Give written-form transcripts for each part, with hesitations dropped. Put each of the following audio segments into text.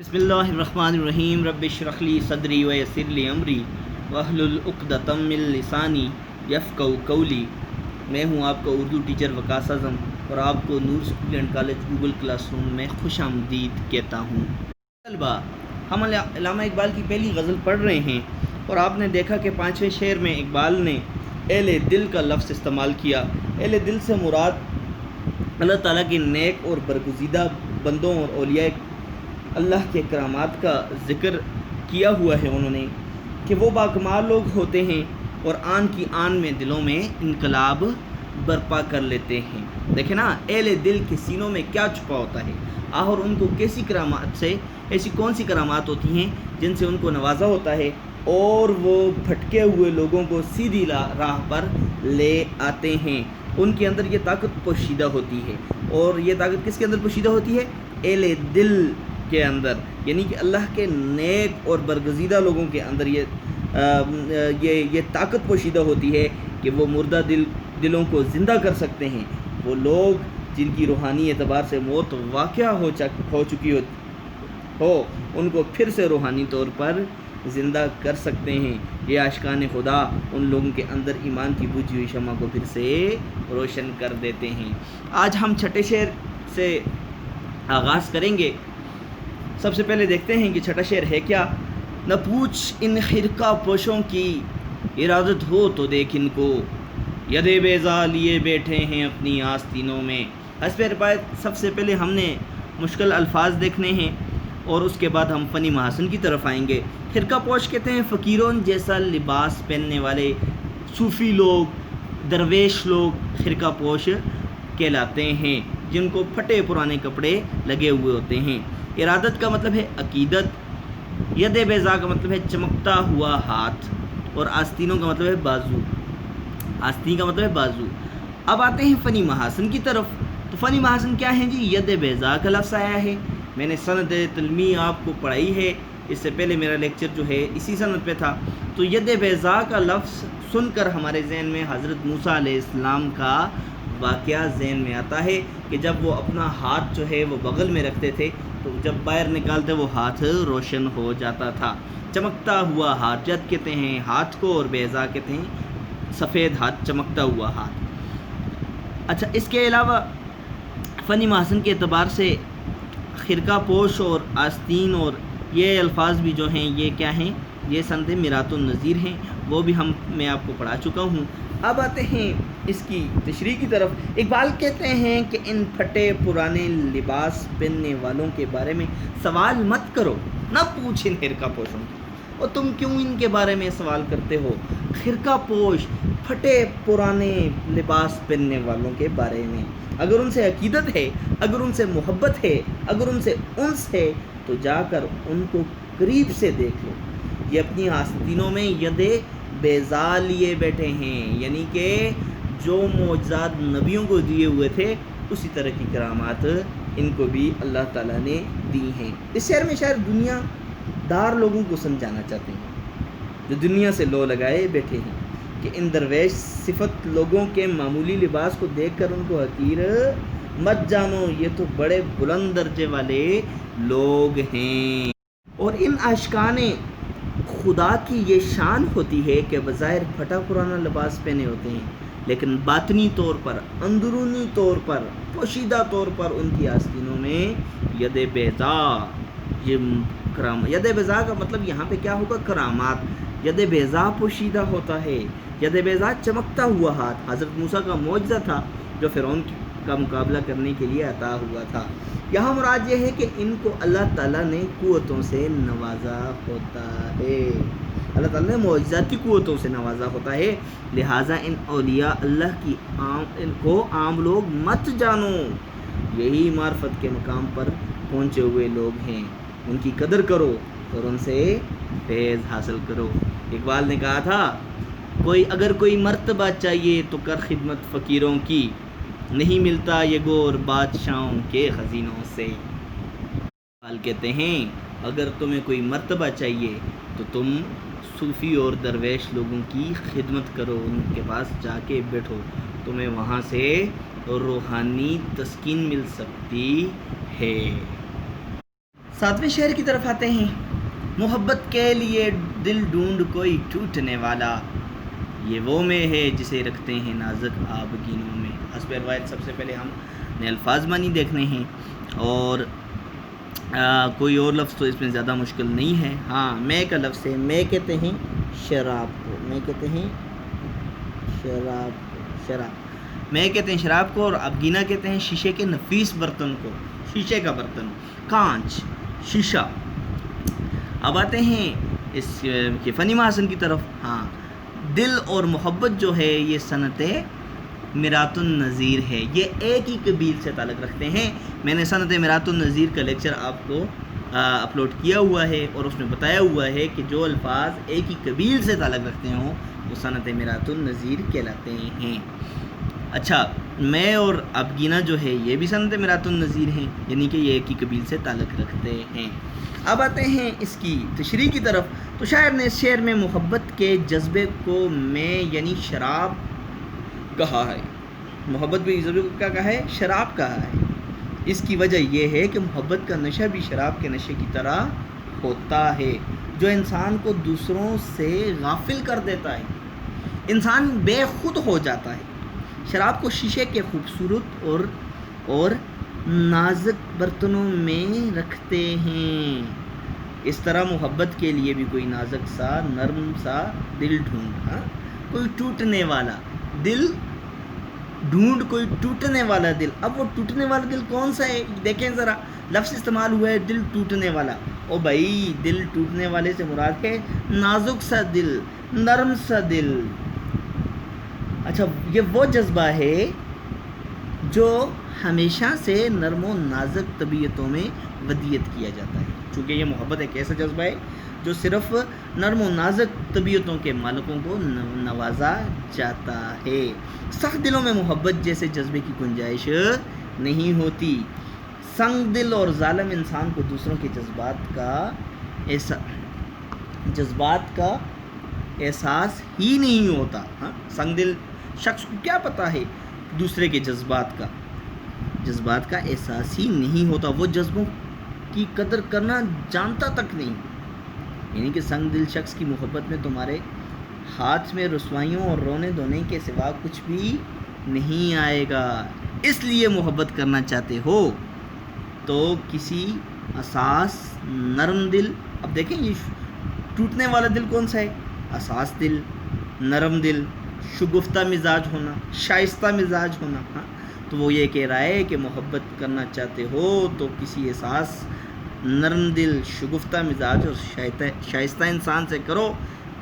بسم اللہ الرحمن الرحیم رب اشرح لی صدری ویسر لی امری واحلل عقدۃ من لسانی یفقہوا قولی۔ میں ہوں آپ کا اردو ٹیچر وقاص اعظم اور آپ کو Noor school and college Google classroom میں خوش آمدید کہتا ہوں۔ طلبہ، ہم علامہ اقبال کی پہلی غزل پڑھ رہے ہیں اور آپ نے دیکھا کہ 5ویں شعر میں اقبال نے اہل دل کا لفظ استعمال کیا۔ اہل دل سے مراد اللہ تعالیٰ کے نیک اور برگزیدہ بندوں اور اولیاء اللہ کے کرامات کا ذکر کیا ہوا ہے انہوں نے کہ وہ باکمال لوگ ہوتے ہیں اور آن کی آن میں دلوں میں انقلاب برپا کر لیتے ہیں۔ دیکھیں نا، اہل دل کے سینوں میں کیا چھپا ہوتا ہے، اور ان کو کیسی کرامات سے، ایسی کون سی کرامات ہوتی ہیں جن سے ان کو نوازا ہوتا ہے اور وہ بھٹکے ہوئے لوگوں کو سیدھی راہ پر لے آتے ہیں۔ ان کے اندر یہ طاقت پوشیدہ ہوتی ہے، اور یہ طاقت کس کے اندر پوشیدہ ہوتی ہے؟ اہل دل کے اندر، یعنی کہ اللہ کے نیک اور برگزیدہ لوگوں کے اندر یہ طاقت پوشیدہ ہوتی ہے کہ وہ مردہ دلوں کو زندہ کر سکتے ہیں۔ وہ لوگ جن کی روحانی اعتبار سے موت واقعہ ہو چکی ہو ان کو پھر سے روحانی طور پر زندہ کر سکتے ہیں۔ یہ عاشقان خدا ان لوگوں کے اندر ایمان کی بجھی ہوئی شمع کو پھر سے روشن کر دیتے ہیں۔ آج ہم چھٹے شعر سے آغاز کریں گے۔ سب سے پہلے دیکھتے ہیں کہ چھٹا شعر ہے کیا۔ نہ پوچھ ان خرقہ پوشوں کی ارادت ہو تو دیکھ ان کو، ید بیضا لیے بیٹھے ہیں اپنی آستینوں میں۔ حسب روایت سب سے پہلے ہم نے مشکل الفاظ دیکھنے ہیں اور اس کے بعد ہم فنی محاسن کی طرف آئیں گے۔ خرقہ پوش کہتے ہیں فقیروں جیسا لباس پہننے والے صوفی لوگ، درویش لوگ خرقہ پوش کہلاتے ہیں، جن کو پھٹے پرانے کپڑے لگے ہوئے ہوتے ہیں۔ ارادت کا مطلب ہے عقیدت، ید بیضا کا مطلب ہے چمکتا ہوا ہاتھ، اور آستینوں کا مطلب ہے بازو۔ آستین کا مطلب ہے بازو۔ اب آتے ہیں فنی محاسن کی طرف۔ تو فنی محاسن کیا ہیں جی؟ ید بیضا کا لفظ آیا ہے، میں نے سند تلمی آپ کو پڑھائی ہے، اس سے پہلے میرا لیکچر جو ہے اسی سند پہ تھا۔ تو ید بیضا کا لفظ سن کر ہمارے ذہن میں حضرت موسیٰ علیہ السلام کا واقعہ ذہن میں آتا ہے کہ جب وہ اپنا ہاتھ جو ہے وہ بغل میں رکھتے تھے تو جب باہر نکالتے وہ ہاتھ روشن ہو جاتا تھا۔ چمکتا ہوا ہاتھ جد کہتے ہیں ہاتھ کو، اور بیضا کہتے ہیں سفید ہاتھ، چمکتا ہوا ہاتھ۔ اچھا، اس کے علاوہ فنی محاسن کے اعتبار سے خرقہ پوش اور آستین اور یہ الفاظ بھی جو ہیں یہ کیا ہیں؟ یہ سند میرات النظیر ہیں، وہ بھی میں آپ کو پڑھا چکا ہوں۔ اب آتے ہیں اس کی تشریح کی طرف۔ اقبال کہتے ہیں کہ ان پھٹے پرانے لباس پہننے والوں کے بارے میں سوال مت کرو، نہ پوچھ ان خرقہ پوشوں کی، اور تم کیوں ان کے بارے میں سوال کرتے ہو؟ خرقہ پوش، پھٹے پرانے لباس پہننے والوں کے بارے میں اگر ان سے عقیدت ہے، اگر ان سے محبت ہے، اگر ان سے انس ہے تو جا کر ان کو قریب سے دیکھ لو۔ یہ اپنی آستینوں میں ید بیضا لیے بیٹھے ہیں، یعنی کہ جو معجزات نبیوں کو دیے ہوئے تھے اسی طرح کی کرامات ان کو بھی اللہ تعالیٰ نے دی ہیں۔ اس شعر میں شاید دنیا دار لوگوں کو سمجھانا چاہتے ہیں جو دنیا سے لو لگائے بیٹھے ہیں کہ ان درویش صفت لوگوں کے معمولی لباس کو دیکھ کر ان کو حقیر مت جانو، یہ تو بڑے بلند درجے والے لوگ ہیں۔ اور ان عاشقان خدا کی یہ شان ہوتی ہے کہ بظاہر پھٹا پرانا لباس پہنے ہوتے ہیں، لیکن باطنی طور پر، اندرونی طور پر، پوشیدہ طور پر ان کی آستینوں میں ید بیضا، یہ ید بیضا کا مطلب یہاں پہ کیا ہوگا؟ کرامات۔ ید بیضا پوشیدہ ہوتا ہے، ید بیضا چمکتا ہوا ہاتھ حضرت موسیٰ کا معجزہ تھا جو فرعون کا مقابلہ کرنے کے لیے عطا ہوا تھا۔ یہاں مراد یہ ہے کہ ان کو اللہ تعالیٰ نے قوتوں سے نوازا ہوتا ہے، اللہ تعالیٰ نے معجزاتی قوتوں سے نوازا ہوتا ہے، لہٰذا ان اولیاء اللہ کی ان کو عام لوگ مت جانو، یہی معرفت کے مقام پر پہنچے ہوئے لوگ ہیں، ان کی قدر کرو اور ان سے فیض حاصل کرو۔ اقبال نے کہا تھا اگر کوئی مرتبہ چاہیے تو کر خدمت فقیروں کی، نہیں ملتا یہ گور بادشاہوں کے خزینوں سے۔ اقبال کہتے ہیں اگر تمہیں کوئی مرتبہ چاہیے تو تم صوفی اور درویش لوگوں کی خدمت کرو، ان کے پاس جا کے بیٹھو، تمہیں وہاں سے روحانی تسکین مل سکتی ہے۔ 7ویں شعر کی طرف آتے ہیں. محبت کے لیے دل ڈھونڈ کوئی ٹوٹنے والا، یہ وہ میں ہے جسے رکھتے ہیں نازک آبگینوں میں. حسب روایت سب سے پہلے ہم نے الفاظ معنی دیکھنے ہیں، اور کوئی اور لفظ تو اس میں زیادہ مشکل نہیں ہے. ہاں، میں کا لفظ ہے. میں کہتے ہیں شراب کو، میں کہتے ہیں شراب، میں کہتے ہیں شراب کو، اور ابگینا کہتے ہیں شیشے کے نفیس برتن کو. شیشے کا برتن، کانچ، شیشہ. اب آتے ہیں اس کے فنی محاسن کی طرف. ہاں، دل اور محبت جو ہے یہ صنعت مرات النظیر ہے، یہ ایک ہی قبیل سے تعلق رکھتے ہیں. میں نے صنعت مرات النظیر کا لیکچر آپ کو اپلوڈ کیا ہوا ہے، اور اس میں بتایا ہوا ہے کہ جو الفاظ ایک ہی قبیل سے تعلق رکھتے ہوں وہ صنعت مرات النظیر کہلاتے ہیں. اچھا، میں اور ابگینا جو ہے یہ بھی صنعت مرات النظیر ہیں، یعنی کہ یہ ایک ہی قبیل سے تعلق رکھتے ہیں. اب آتے ہیں اس کی تشریح کی طرف. تو شاعر نے اس شعر میں محبت کے جذبے کو میں یعنی شراب کہا ہے. محبت کے جذبے کو کیا کہا ہے؟ شراب کہا ہے. اس کی وجہ یہ ہے کہ محبت کا نشہ بھی شراب کے نشے کی طرح ہوتا ہے، جو انسان کو دوسروں سے غافل کر دیتا ہے. انسان بے خود ہو جاتا ہے. شراب کو شیشے کے خوبصورت اور نازک برتنوں میں رکھتے ہیں. اس طرح محبت کے لیے بھی کوئی نازک سا نرم سا دل ڈھونڈ، کوئی ٹوٹنے والا دل ڈھونڈ، کوئی ٹوٹنے والا دل. اب وہ ٹوٹنے والا دل کون سا ہے؟ دیکھیں ذرا، لفظ استعمال ہوا ہے دل ٹوٹنے والا. او بھائی، دل ٹوٹنے والے سے مراد ہے نازک سا دل، نرم سا دل. اچھا، یہ وہ جذبہ ہے جو ہمیشہ سے نرم و نازک طبیعتوں میں ودیت کیا جاتا ہے. چونکہ یہ محبت ایک ایسا جذبہ ہے جو صرف نرم و نازک طبیعتوں کے مالکوں کو نوازا جاتا ہے. سخت دلوں میں محبت جیسے جذبے کی گنجائش نہیں ہوتی. سنگ دل اور ظالم انسان کو دوسروں کے جذبات کا احساس ہی نہیں ہوتا. سنگ دل شخص کو کیا پتہ ہے دوسرے کے جذبات کا احساس ہی نہیں ہوتا. وہ جذبوں کی قدر کرنا جانتا تک نہیں. یعنی کہ سنگ دل شخص کی محبت میں تمہارے ہاتھ میں رسوائیوں اور رونے دھونے کے سوا کچھ بھی نہیں آئے گا. اس لیے محبت کرنا چاہتے ہو تو کسی اساس نرم دل. اب دیکھیں یہ ٹوٹنے والا دل کون سا ہے؟ اساس دل، نرم دل، شگفتہ مزاج ہونا، شائستہ مزاج ہونا. تو وہ یہ کہہ رہا ہے کہ محبت کرنا چاہتے ہو تو کسی احساس نرم دل، شگفتہ مزاج اور شائستہ انسان سے کرو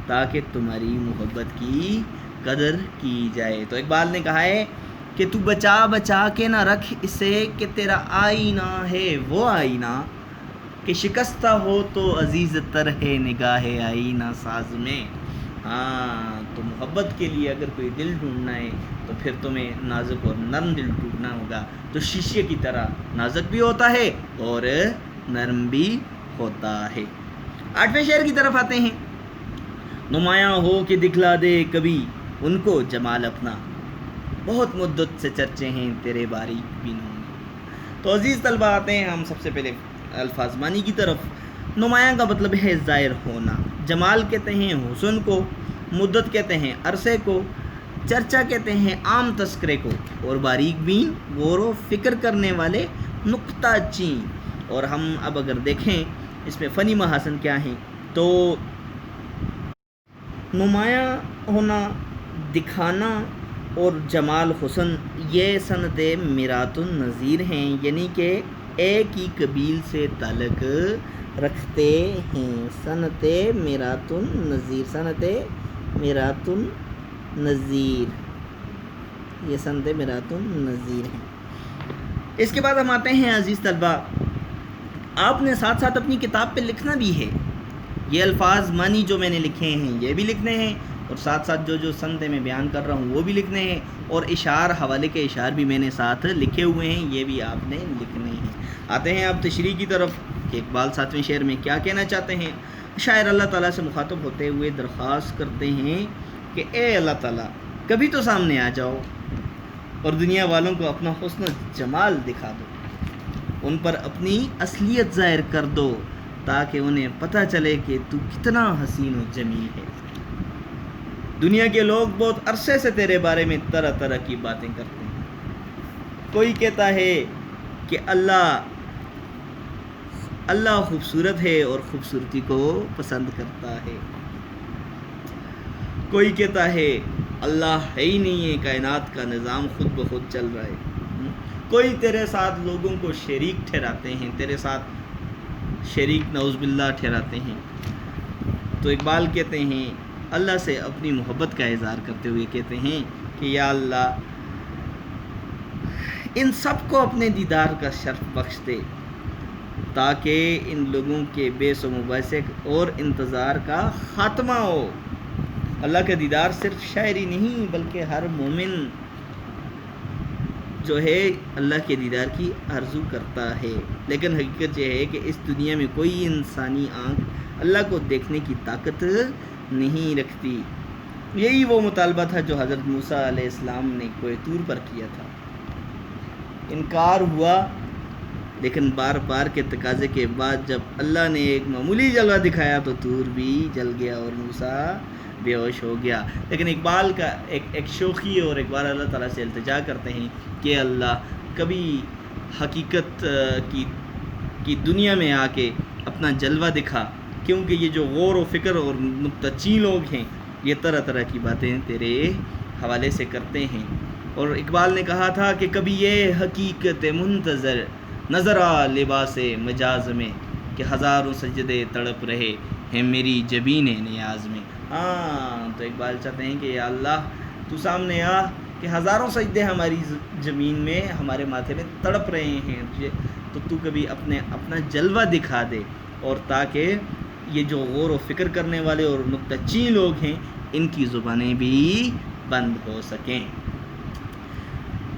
تاکہ تمہاری محبت کی قدر کی جائے. تو اقبال نے کہا ہے کہ تو بچا کے نہ رکھ اسے کہ تیرا آئینہ ہے وہ آئینہ، کہ شکستہ ہو تو عزیز تر ہے نگاہ آئینہ ساز میں. تو محبت کے لیے اگر کوئی دل ڈھونڈنا ہے تو پھر تمہیں نازک اور نرم دل ڈھونڈنا ہوگا، جو شیشے کی طرح نازک بھی ہوتا ہے اور نرم بھی ہوتا ہے. 8ویں شعر کی طرف آتے ہیں. نمایاں ہو کہ دکھلا دے کبھی ان کو جمال اپنا، بہت مدت سے چرچے ہیں تیرے باریک بینوں میں. تو عزیز طلبہ، آتے ہیں ہم سب سے پہلے الفاظ معنی کی طرف. نمایاں کا مطلب ہے ظاہر ہونا. جمال کہتے ہیں حسن کو، مدت کہتے ہیں عرصے کو، چرچا کہتے ہیں عام تذکرے کو، اور باریک بین غور و فکر کرنے والے نقطہ چین. اور ہم اب اگر دیکھیں اس میں فنی محاسن کیا ہیں تو نمایاں ہونا، دکھانا اور جمال حسن یہ صنعت مرات النظیر ہیں، یعنی کہ ایک ہی قبیل سے تعلق رکھتے ہیں. صنعت مرات النظیر، صنعت مرات النظیر، یہ صنعت مرات النظیر ہیں. اس کے بعد ہم آتے ہیں عزیز طلبہ، آپ نے ساتھ ساتھ اپنی کتاب پہ لکھنا بھی ہے. یہ الفاظ معنی جو میں نے لکھے ہیں یہ بھی لکھنے ہیں، اور ساتھ ساتھ جو صنعتیں میں بیان کر رہا ہوں وہ بھی لکھنے ہیں، اور اشعار، حوالے کے اشعار بھی میں نے ساتھ لکھے ہوئے ہیں، یہ بھی آپ نے لکھنے ہیں. آتے ہیں اب تشریح کی طرف کہ اقبال 7ویں شعر میں کیا کہنا چاہتے ہیں. شاعر اللہ تعالیٰ سے مخاطب ہوتے ہوئے درخواست کرتے ہیں کہ اے اللہ تعالیٰ، کبھی تو سامنے آ جاؤ اور دنیا والوں کو اپنا حسن و جمال دکھا دو. ان پر اپنی اصلیت ظاہر کر دو تاکہ انہیں پتہ چلے کہ تو کتنا حسین و جمیل ہے۔ دنیا کے لوگ بہت عرصے سے تیرے بارے میں طرح طرح کی باتیں کرتے ہیں۔ کوئی کہتا ہے کہ اللہ خوبصورت ہے اور خوبصورتی کو پسند کرتا ہے۔ کوئی کہتا ہے اللہ ہے ہی نہیں ہے، کائنات کا نظام خود بخود چل رہا ہے۔ کوئی تیرے ساتھ لوگوں کو شریک ٹھہراتے ہیں، تیرے ساتھ شریک نعوذ باللہ ٹھہراتے ہیں۔ تو اقبال کہتے ہیں اللہ سے اپنی محبت کا اظہار کرتے ہوئے کہتے ہیں کہ یا اللہ ان سب کو اپنے دیدار کا شرف بخش دے تاکہ ان لوگوں کے بیس و مباحثے اور انتظار کا خاتمہ ہو۔ اللہ کا دیدار صرف شاعری نہیں بلکہ ہر مومن جو ہے اللہ کے دیدار کی آرزو کرتا ہے، لیکن حقیقت یہ ہے کہ اس دنیا میں کوئی انسانی آنکھ اللہ کو دیکھنے کی طاقت نہیں رکھتی۔ یہی وہ مطالبہ تھا جو حضرت موسیٰ علیہ السلام نے کوہ طور پر کیا تھا۔ انکار ہوا، لیکن بار بار کے تقاضے کے بعد جب اللہ نے ایک معمولی جلوہ دکھایا تو طور بھی جل گیا اور موسیٰ بے ہوش ہو گیا۔ لیکن اقبال کا ایک شوخی اور ایک بار اللہ تعالیٰ سے التجا کرتے ہیں کہ اللہ کبھی حقیقت کی دنیا میں آ کے اپنا جلوہ دکھا، کیونکہ یہ جو غور و فکر اور نکتہ چین لوگ ہیں یہ طرح طرح کی باتیں تیرے حوالے سے کرتے ہیں۔ اور اقبال نے کہا تھا کہ کبھی یہ حقیقت منتظر نظر آ لباس مجاز میں کہ ہزاروں سجدے تڑپ رہے ہیں میری جبین نیاز میں۔ تو اقبال چاہتے ہیں کہ یا اللہ تو سامنے آ کہ ہزاروں سجدے ہماری زمین میں ہمارے ماتھے میں تڑپ رہے ہیں، تو کبھی اپنا جلوہ دکھا دے، اور تاکہ یہ جو غور و فکر کرنے والے اور نکتہ چین لوگ ہیں ان کی زبانیں بھی بند ہو سکیں۔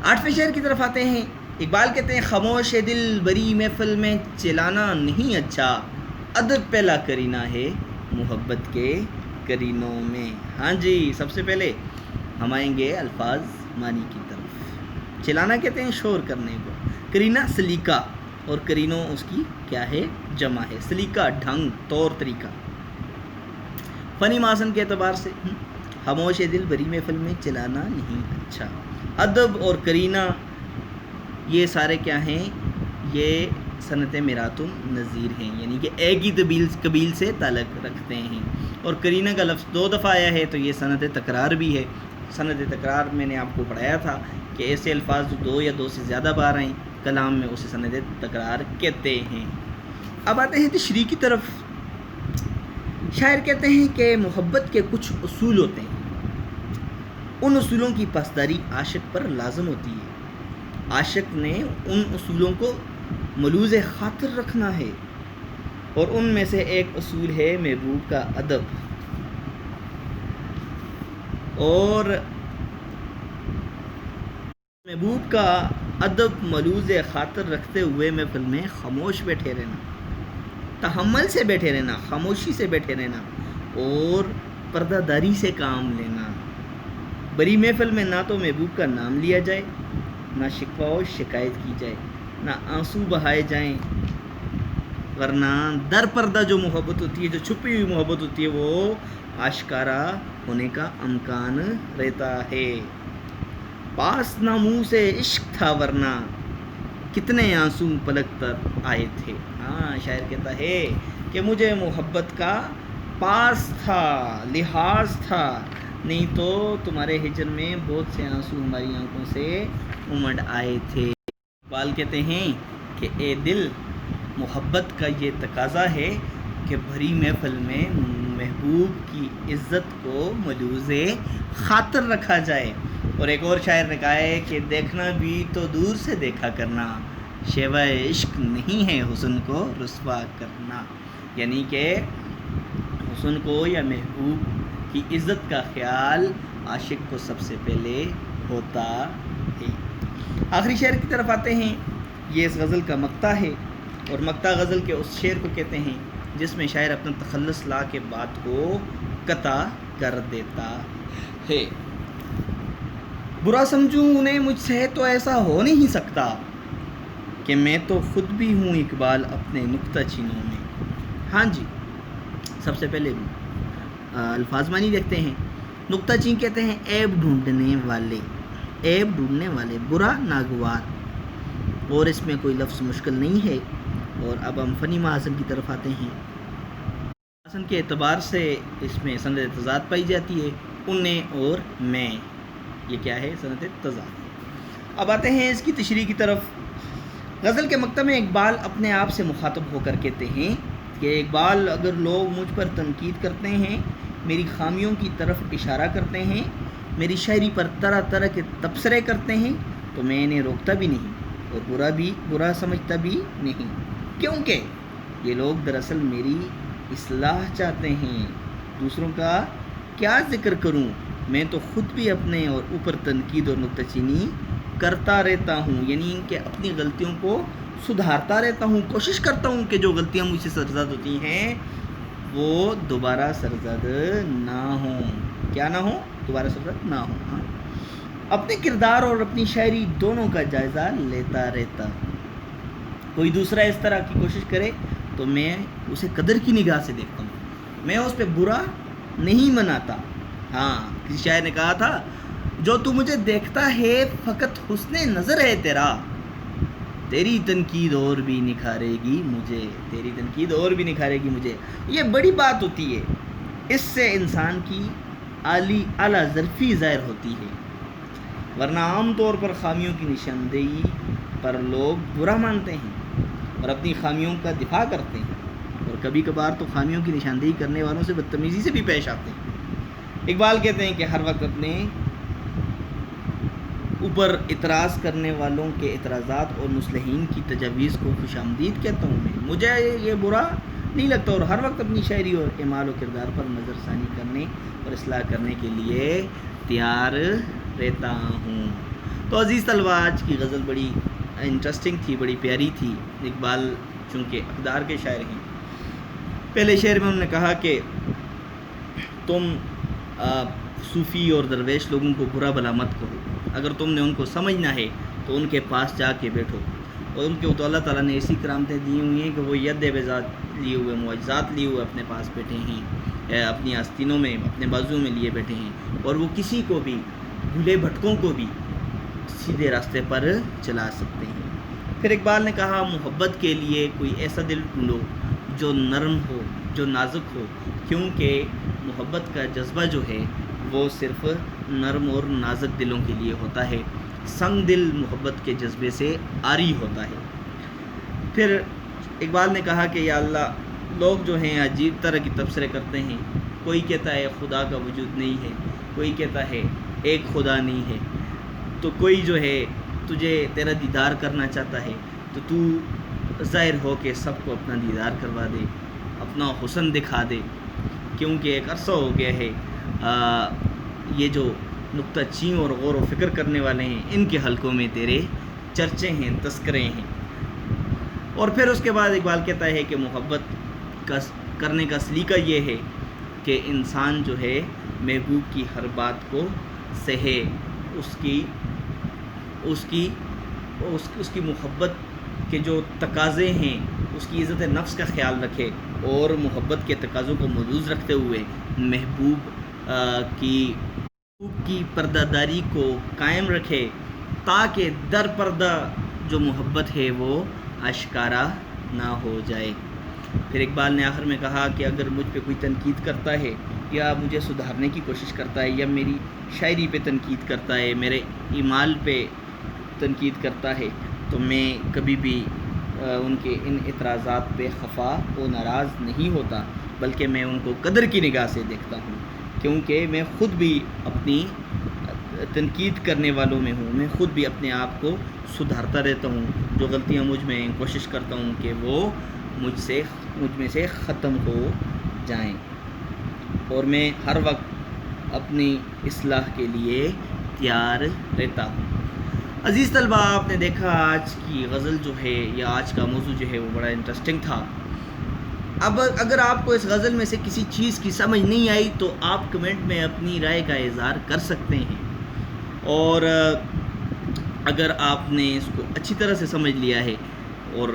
8ویں شعر کی طرف آتے ہیں۔ اقبال کہتے ہیں خاموش دل بری محفل میں چلانا نہیں اچھا، ادب پہلا کرینہ ہے محبت کے کرینوں میں۔ ہاں جی، سب سے پہلے ہم آئیں گے الفاظ معنی کی طرف۔ چلانا کہتے ہیں شور کرنے کو، کرینہ سلیقہ، اور کرینوں اس کی کیا ہے؟ جمع ہے۔ سلیقہ ڈھنگ، طور طریقہ۔ فنی ماسن کے اعتبار سے خاموش دل بری محفل میں چلانا نہیں اچھا، ادب اور کرینہ یہ سارے کیا ہیں؟ یہ صنعت میرات النظیر ہیں، یعنی کہ ایک ہی قبیل سے تعلق رکھتے ہیں۔ اور کرینہ کا لفظ 2 دفعہ آیا ہے تو یہ صنعت تکرار بھی ہے۔ صنعت تکرار میں نے آپ کو پڑھایا تھا کہ ایسے الفاظ جو 2 یا 2 سے زیادہ بار آئیں کلام میں اسے صنعت تکرار کہتے ہیں۔ اب آتے ہیں تشریح کی طرف۔ شاعر کہتے ہیں کہ محبت کے کچھ اصول ہوتے ہیں، ان اصولوں کی پاسداری عاشق پر لازم ہوتی ہے۔ عاشق نے ان اصولوں کو ملوز خاطر رکھنا ہے، اور ان میں سے ایک اصول ہے محبوب کا ادب۔ اور محبوب کا ادب ملوز خاطر رکھتے ہوئے محفل میں خاموش بیٹھے رہنا، تحمل سے بیٹھے رہنا، خاموشی سے بیٹھے رہنا، اور پردہ داری سے کام لینا۔ بری محفل میں نہ تو محبوب کا نام لیا جائے، نہ شکوہ و شکایت کی جائے، نہ آنسو بہائے جائیں، ورنہ در پردہ جو محبت ہوتی ہے، جو چھپی ہوئی محبت ہوتی ہے، وہ آشکارا ہونے کا امکان رہتا ہے۔ پاس نہ منہ سے عشق تھا ورنہ کتنے آنسو پلک پر آئے تھے۔ شاعر کہتا ہے کہ مجھے محبت کا پاس تھا، لحاظ تھا، نہیں تو تمہارے ہجر میں بہت سے آنسو ہماری آنکھوں سے امڑ آئے تھے۔ اقبال کہتے ہیں کہ اے دل، محبت کا یہ تقاضا ہے کہ بھری محفل میں محبوب کی عزت کو ملوز خاطر رکھا جائے۔ اور ایک اور شاعر نے کہا ہے کہ دیکھنا بھی تو دور سے دیکھا کرنا، شیوہ عشق نہیں ہے حسن کو رسوا کرنا، یعنی کہ حسن کو یا محبوب کی عزت کا خیال عاشق کو سب سے پہلے ہوتا ہے۔ آخری شعر کی طرف آتے ہیں۔ یہ اس غزل کا مقطع ہے، اور مقطع غزل کے اس شعر کو کہتے ہیں جس میں شاعر اپنا تخلص لا کے بات کو قطع کر دیتا ہے۔ برا سمجھوں انہیں مجھ سے تو ایسا ہو نہیں سکتا کہ میں تو خود بھی ہوں اقبال اپنے نکتہ چینوں میں۔ ہاں جی، سب سے پہلے الفاظ معنی دیکھتے ہیں۔ نکتہ چین کہتے ہیں عیب ڈھونڈنے والے، عیب ڈھونڈنے والے، برا ناگوار، اور اس میں کوئی لفظ مشکل نہیں ہے۔ اور اب ہم فنی محاسن کی طرف آتے ہیں۔ محاسن کے اعتبار سے اس میں سند تضاد پائی جاتی ہے، انہیں اور میں، یہ کیا ہے؟ سند تضاد۔ اب آتے ہیں اس کی تشریح کی طرف۔ غزل کے مکتب میں اقبال اپنے آپ سے مخاطب ہو کر کہتے ہیں کہ اقبال، اگر لوگ مجھ پر تنقید کرتے ہیں، میری خامیوں کی طرف اشارہ کرتے ہیں، میری شاعری پر طرح طرح کے تبصرے کرتے ہیں، تو میں انہیں روکتا بھی نہیں اور برا سمجھتا بھی نہیں، کیونکہ یہ لوگ دراصل میری اصلاح چاہتے ہیں۔ دوسروں کا کیا ذکر کروں، میں تو خود بھی اپنے اور اوپر تنقید اور نکتہ چینی کرتا رہتا ہوں، یعنی کہ اپنی غلطیوں کو سدھارتا رہتا ہوں، کوشش کرتا ہوں کہ جو غلطیاں مجھ سے سرزد ہوتی ہیں وہ دوبارہ سرزد نہ ہوں۔ کیا نہ ہوں؟ دوبارہ سرزد نہ ہوں۔ ہاں، اپنے کردار اور اپنی شاعری دونوں کا جائزہ لیتا رہتا۔ کوئی دوسرا اس طرح کی کوشش کرے تو میں اسے قدر کی نگاہ سے دیکھتا ہوں، میں اس پہ برا نہیں مناتا۔ ہاں، کسی شاعر نے کہا تھا، جو تو مجھے دیکھتا ہے فقط حسن نظر ہے تیرا، تیری تنقید اور بھی نکھارے گی مجھے، تیری تنقید اور بھی نکھارے گی مجھے۔ یہ بڑی بات ہوتی ہے، اس سے انسان کی اعلیٰ ظرفی ظاہر ہوتی ہے، ورنہ عام طور پر خامیوں کی نشاندہی پر لوگ برا مانتے ہیں اور اپنی خامیوں کا دفاع کرتے ہیں، اور کبھی کبھار تو خامیوں کی نشاندہی کرنے والوں سے بدتمیزی سے بھی پیش آتے ہیں۔ اقبال کہتے ہیں کہ ہر وقت اپنے اوپر اعتراض کرنے والوں کے اعتراضات اور مصلحین کی تجاویز کو خوش آمدید کہتا ہوں میں، مجھے یہ برا نہیں لگتا، اور ہر وقت اپنی شاعری اور اعمال و کردار پر نظر ثانی کرنے اور اصلاح کرنے کے لیے تیار رہتا ہوں۔ تو عزیز طلباء، آج کی غزل بڑی انٹرسٹنگ تھی، بڑی پیاری تھی۔ اقبال چونکہ اقدار کے شاعر ہیں، پہلے شعر میں انہوں نے کہا کہ تم صوفی اور درویش لوگوں کو برا بھلا مت کہو، اگر تم نے ان کو سمجھنا ہے تو ان کے پاس جا کے بیٹھو، اور ان کے تو اللہ تعالیٰ نے ایسی کرامتیں دی ہوئی ہیں کہ وہ ید بذات لیے ہوئے، معجزات لیے ہوئے اپنے پاس بیٹھے ہیں، اپنی آستینوں میں، اپنے بازو میں لیے بیٹھے ہیں، اور وہ کسی کو بھی، بھولے بھٹکوں کو بھی سیدھے راستے پر چلا سکتے ہیں۔ پھر اقبال نے کہا، محبت کے لیے کوئی ایسا دل ڈھونڈو جو نرم ہو، جو نازک ہو، کیونکہ محبت کا جذبہ جو ہے وہ صرف نرم اور نازک دلوں کے لیے ہوتا ہے، سنگ دل محبت کے جذبے سے عاری ہوتا ہے۔ پھر اقبال نے کہا کہ یا اللہ، لوگ جو ہیں عجیب طرح کی تبصرے کرتے ہیں، کوئی کہتا ہے خدا کا وجود نہیں ہے، کوئی کہتا ہے ایک خدا نہیں ہے، تو کوئی جو ہے تجھے تیرا دیدار کرنا چاہتا ہے، تو تو ظاہر ہو کہ سب کو اپنا دیدار کروا دے، اپنا حسن دکھا دے، کیونکہ ایک عرصہ ہو گیا ہے یہ جو نکتہ چین اور غور و فکر کرنے والے ہیں، ان کے حلقوں میں تیرے چرچے ہیں، تذکرے ہیں۔ اور پھر اس کے بعد اقبال کہتا ہے کہ محبت کرنے کا سلیقہ یہ ہے کہ انسان جو ہے محبوب کی ہر بات کو سہے، اس کی محبت کے جو تقاضے ہیں، اس کی عزت نفس کا خیال رکھے، اور محبت کے تقاضوں کو ملحوظ رکھتے ہوئے محبوب کی پردہ داری کو قائم رکھے، تاکہ در پردہ جو محبت ہے وہ آشکارا نہ ہو جائے۔ پھر اقبال نے آخر میں کہا کہ اگر مجھ پہ کوئی تنقید کرتا ہے، یا مجھے سدھارنے کی کوشش کرتا ہے، یا میری شاعری پہ تنقید کرتا ہے، میرے اعمال پہ تنقید کرتا ہے، تو میں کبھی بھی ان کے ان اعتراضات پہ خفا و ناراض نہیں ہوتا، بلکہ میں ان کو قدر کی نگاہ سے دیکھتا ہوں، کیونکہ میں خود بھی اپنی تنقید کرنے والوں میں ہوں، میں خود بھی اپنے آپ کو سدھارتا رہتا ہوں، جو غلطیاں مجھ میں کوشش کرتا ہوں کہ وہ مجھ میں سے ختم ہو جائیں، اور میں ہر وقت اپنی اصلاح کے لیے تیار رہتا ہوں۔ عزیز طلبہ، آپ نے دیکھا آج کی غزل جو ہے، یا آج کا موضوع جو ہے، وہ بڑا انٹرسٹنگ تھا۔ اب اگر آپ کو اس غزل میں سے کسی چیز کی سمجھ نہیں آئی تو آپ کمنٹ میں اپنی رائے کا اظہار کر سکتے ہیں، اور اگر آپ نے اس کو اچھی طرح سے سمجھ لیا ہے اور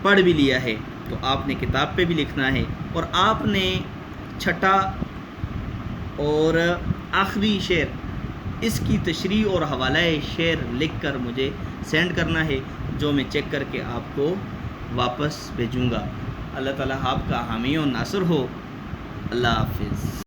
پڑھ بھی لیا ہے تو آپ نے کتاب پہ بھی لکھنا ہے، اور آپ نے چھٹا اور آخری شعر اس کی تشریح اور حوالہ شعر لکھ کر مجھے سینڈ کرنا ہے، جو میں چیک کر کے آپ کو واپس بھیجوں گا۔ اللہ تعالیٰ آپ کا حامی و ناصر ہو۔ اللہ حافظ۔